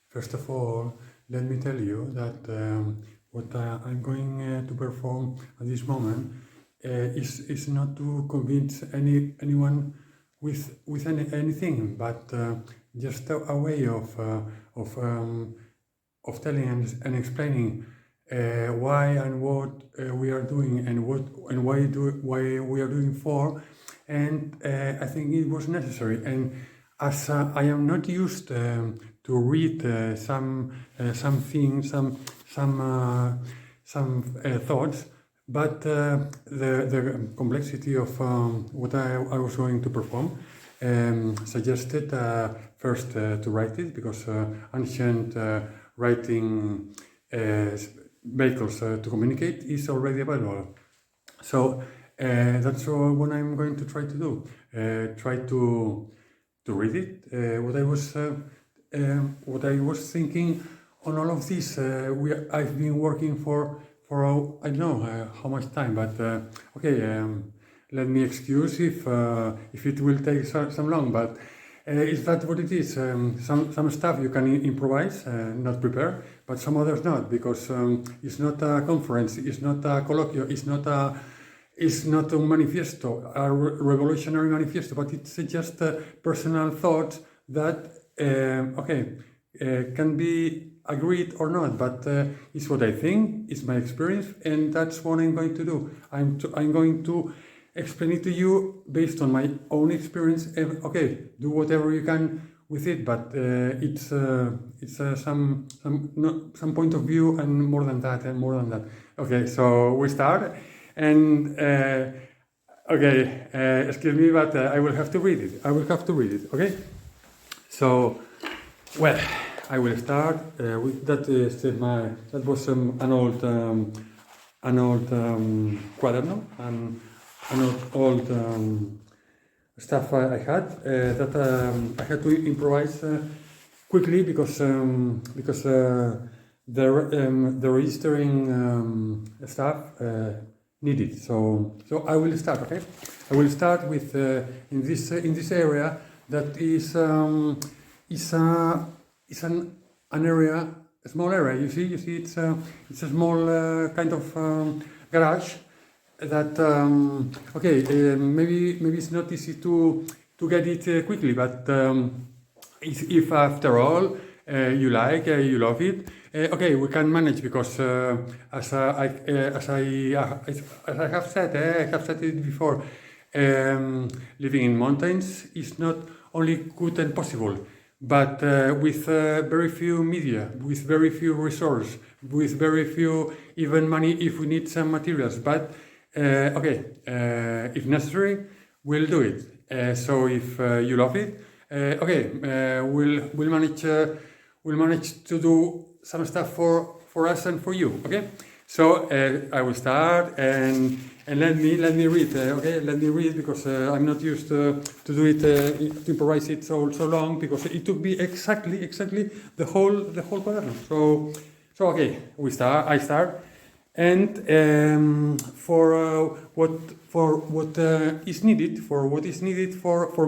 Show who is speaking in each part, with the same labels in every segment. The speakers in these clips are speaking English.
Speaker 1: First of all, let me tell you that what I'm going to perform at this moment is not to convince anyone with anything, but just a way of telling and explaining why and what we are doing and why we are doing for, and I think it was necessary. And as I am not used to read some things, some thoughts, but the complexity of what I was going to perform suggested first to write it, because ancient writing vehicles to communicate is already available. So that's what I'm going to try to do. Try to read it. What I was thinking on all of this. I've been working for I don't know how much time, but okay. Let me excuse if it will take some long, but is that what it is? Some stuff you can improvise, not prepare, but some others not, because it's not a conference, it's not a colloquium, it's not a manifesto, a revolutionary manifesto, but it's just personal thoughts that can be agreed or not, but it's what I think, it's my experience, and that's what I'm going to do. I'm going to explain it to you based on my own experience. Okay, do whatever you can with it, but it's some point of view, and more than that. Okay, so we start, and okay, excuse me, but I will have to read it. Okay, so well, I will start with that. That was an old quaderno, and an old stuff I had that I had to improvise quickly because the registering stuff needed. So I will start. Okay, I will start with in this area that is an area, a small area. You see, it's a small kind of garage. That maybe it's not easy to get it quickly, but if after all you love it, okay, we can manage, because as I have said, I have said it before, living in mountains is not only good and possible, but with very few media, with very few resources, with very few even money if we need some materials, but if necessary, we'll do it. So if you love it, we'll manage to do some stuff for us and for you. Okay, so I will start, and let me read. Let me read, because I'm not used to do it, to improvise it so long, because it took me exactly the whole pattern. So okay, I start. And for what is needed for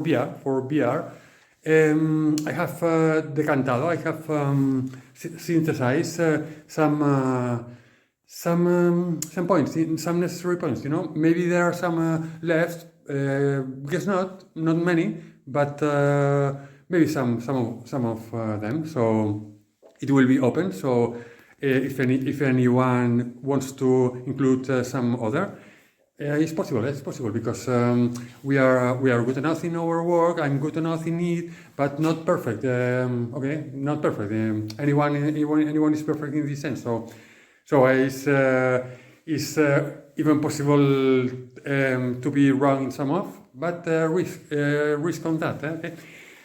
Speaker 1: BR, I have decantado. I have synthesized some points, some necessary points. You know, maybe there are some left. Guess not many, but maybe some of them. So it will be open. So. If anyone wants to include some other, it's possible. It's possible, because we are good enough in our work. I'm good enough in it, but not perfect. Not perfect. Anyone is perfect in this sense. So it's even possible to be wrong in some of, but risk on that.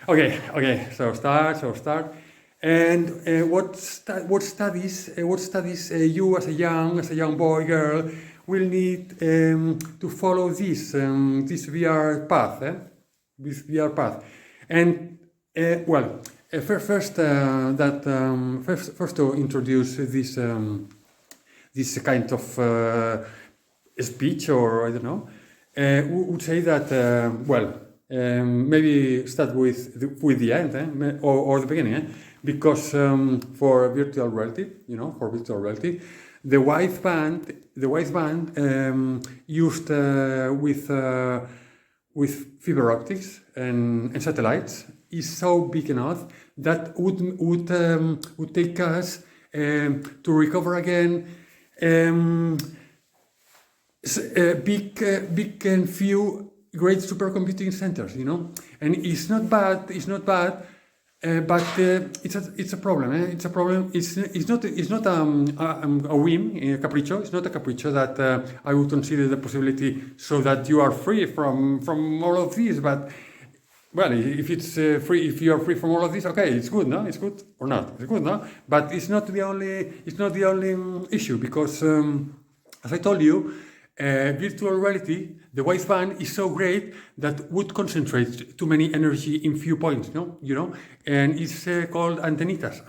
Speaker 1: Okay. So start. And what studies you as a young boy, girl, will need to follow this VR path, and first to introduce this kind of speech, or I don't know, would say that Maybe start with the end, or the beginning, because for virtual reality, for virtual reality, the wideband used with fiber optics and satellites is so big enough that would take us to recover again big and few great supercomputing centers, and it's not bad, but it's a problem. It's a problem. It's not a whim, a capricho. It's not a capricho that I would consider the possibility so that you are free from all of this. But well, if it's free, if you are free from all of this, okay, it's good, no? It's good or not? It's good, no? But it's not the only issue, because as I told you, virtual reality, the wideband is so great that would concentrate too many energy in few points, and it's called antennas,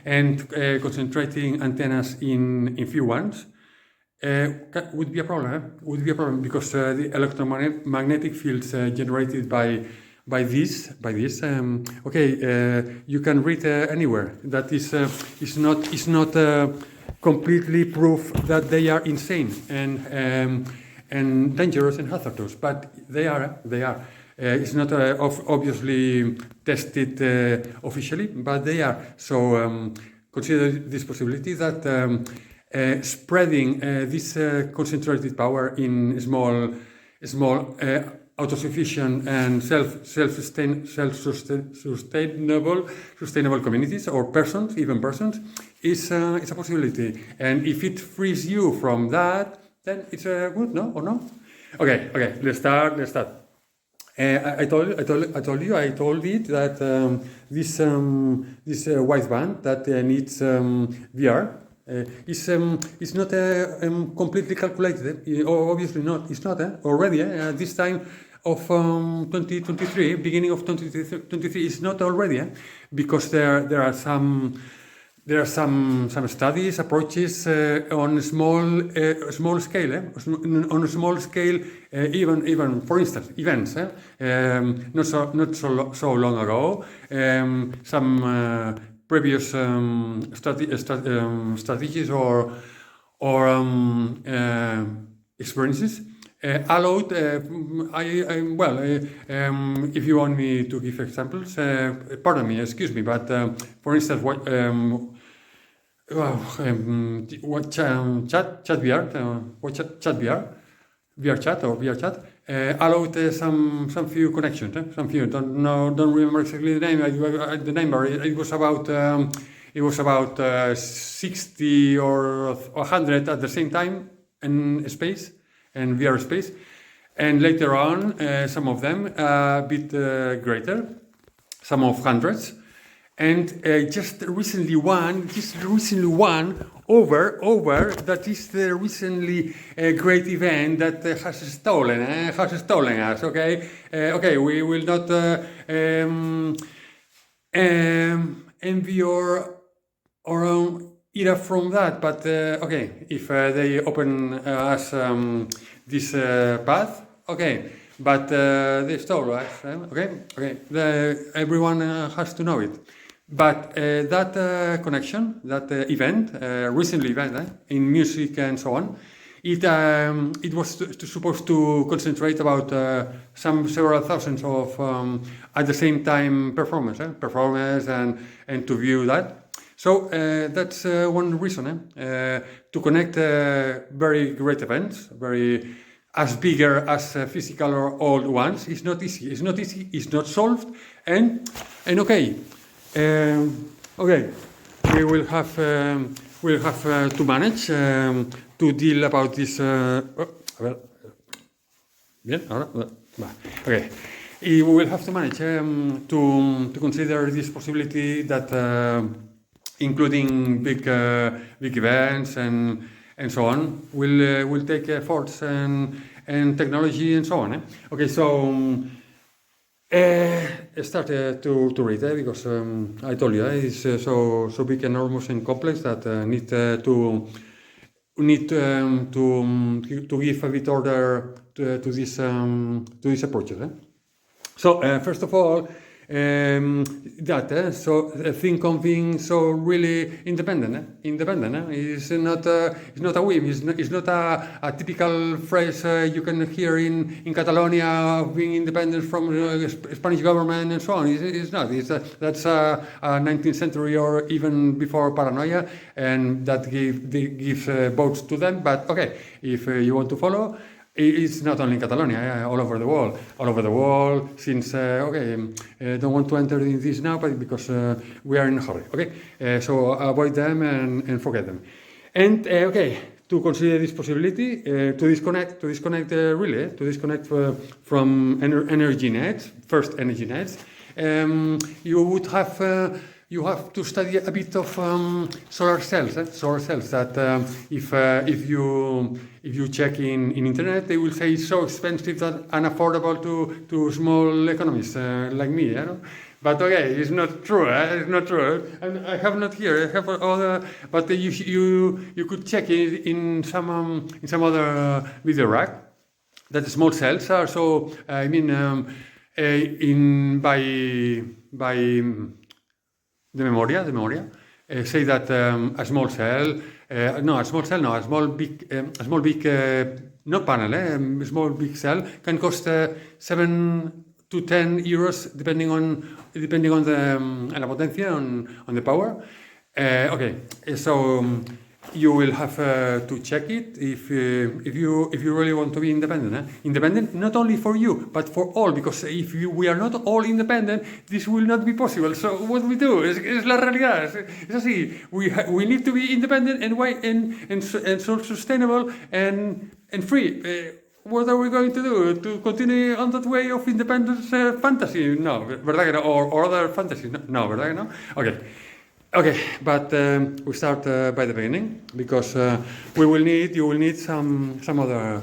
Speaker 1: and concentrating antennas in few ones would be a problem. Would be a problem, because the electromagnetic fields generated by this. You can read anywhere that is not completely proof that they are insane and dangerous and hazardous, but they are. It's not obviously tested officially, but they are. So consider this possibility that spreading this concentrated power in small autosufficient and sustainable communities, or persons, is a possibility. And if it frees you from that, then it's good, no? Or no? Okay. Let's start. I told it that this wideband that needs VR is not completely calculated. Obviously not. It's not already at this time of 2023, beginning of 2023. It's not already because there are some studies, approaches on a small scale, even for instance events. Not so long ago, some previous strategies or experiences allowed. If you want me to give examples, pardon me, excuse me, but for instance, chat VR allowed some few connections, some few. Don't remember exactly the name. It was about 60 or 100 at the same time in space and VR space, and later on some of them a bit greater, some of hundreds. And just recently one over that is the recently great event that has stolen us. Okay, we will not envy or either from that, but okay, if they open us this path, okay, but they stole us. Okay, everyone has to know it. But that connection, that recent event in music and so on, it was supposed to concentrate about several thousands of at the same time performance and to view that. So that's one reason to connect very great events, very as bigger as physical or old ones. It's not easy. It's not solved. And okay. We will have to manage to deal about this. We will have to manage to consider this possibility that including big events and so on will take efforts and technology and so on. Okay, so. Started to read because I told you it's so big, enormous, and complex that need to to give a bit order to this approaches. So first of all, think of being so really independent. It's not a whim. It's not a typical phrase you can hear in Catalonia of being independent from the Spanish government and so on. It's not. That's a 19th century or even before paranoia, and that gives votes to them. But okay, if you want to follow. It's not only in Catalonia, all over the world. All over the world, since, don't want to enter in this now, but because we are in a hurry, okay? So avoid them and forget them. And, to consider this possibility, to disconnect from energy nets, first energy nets, you have to study a bit of solar cells that if you check in internet, they will say it's so expensive that unaffordable to small economists like me, But okay, it's not true. It's not true. And I have not here. I have other, but you could check it in some other video rack that small cells are so. I mean, by the memoria, say that a small big cell can cost 7 to 10 euros depending on la potencia, on the power. So you will have to check it if you really want to be independent. Independent not only for you but for all, because if we are not all independent, this will not be possible. So what we do es la realidad. Es así. We need to be independent and self-sustainable and free. What are we going to do? To continue on that way of independence fantasy? No, ¿verdad que no? Or other fantasy? No, ¿verdad que no? Okay, but we start by the beginning, because you will need some other